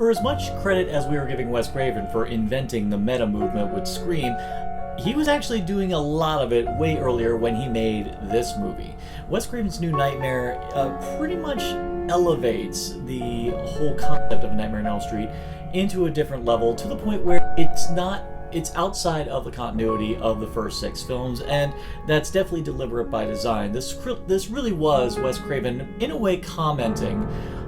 For as much credit as we were giving Wes Craven for inventing the meta movement with Scream, he was actually doing a lot of it way earlier when he made this movie. Wes Craven's New Nightmare pretty much elevates the whole concept of Nightmare on Elm Street into a different level, to the point where it's outside of the continuity of the first 6 films, and that's definitely deliberate by design. This really was Wes Craven, in a way, commenting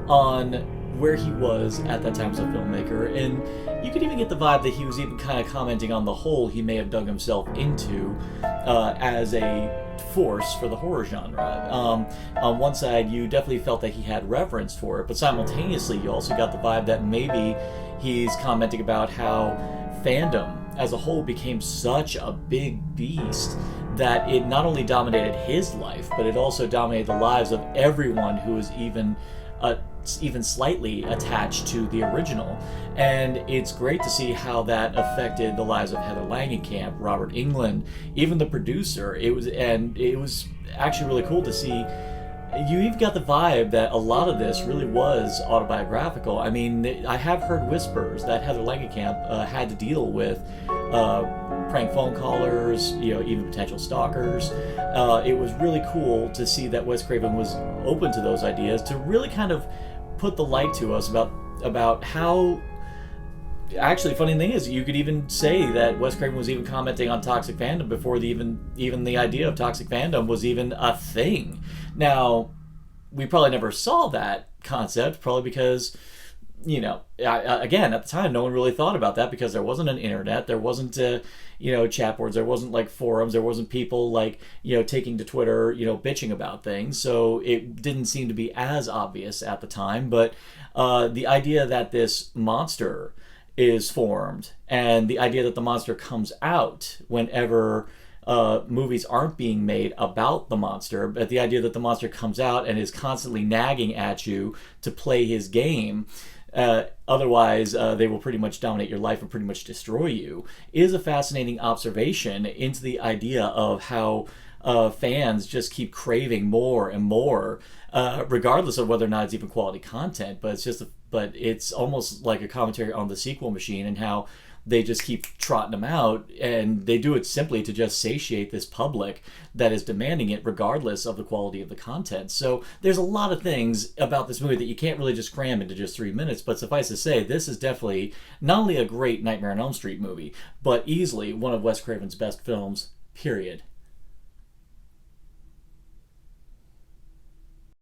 on where he was at that time as a filmmaker, and you could even get the vibe that he was even kind of commenting on the hole he may have dug himself into as a force for the horror genre. On one side, you definitely felt that he had reverence for it, but simultaneously you also got the vibe that maybe he's commenting about how fandom as a whole became such a big beast that it not only dominated his life, but it also dominated the lives of everyone who was even slightly attached to the original. And it's great to see how that affected the lives of Heather Langenkamp, Robert Englund, even the producer. It was actually really cool to see. You even got the vibe that a lot of this really was autobiographical. I mean, I have heard whispers that Heather Langenkamp had to deal with prank phone callers, even potential stalkers. It was really cool to see that Wes Craven was open to those ideas, to really kind of put the light to us about how. Actually, funny thing is, you could even say that Wes Craven was even commenting on toxic fandom before even the idea of toxic fandom was even a thing. Now, we probably never saw that concept, probably because, again, at the time, no one really thought about that because there wasn't an internet, there wasn't, chat boards, there wasn't, like, forums, there wasn't people, like, taking to Twitter, bitching about things, so it didn't seem to be as obvious at the time, but the idea that this monster is formed, and the idea that the monster comes out whenever movies aren't being made about the monster, but the idea that the monster comes out and is constantly nagging at you to play his game, otherwise they will pretty much dominate your life and pretty much destroy you, is a fascinating observation into the idea of how fans just keep craving more and more, regardless of whether or not it's even quality content. But it's almost like a commentary on the sequel machine and how they just keep trotting them out, and they do it simply to just satiate this public that is demanding it regardless of the quality of the content. So there's a lot of things about this movie that you can't really just cram into just 3 minutes, but suffice to say, this is definitely not only a great Nightmare on Elm Street movie, but easily one of Wes Craven's best films, period.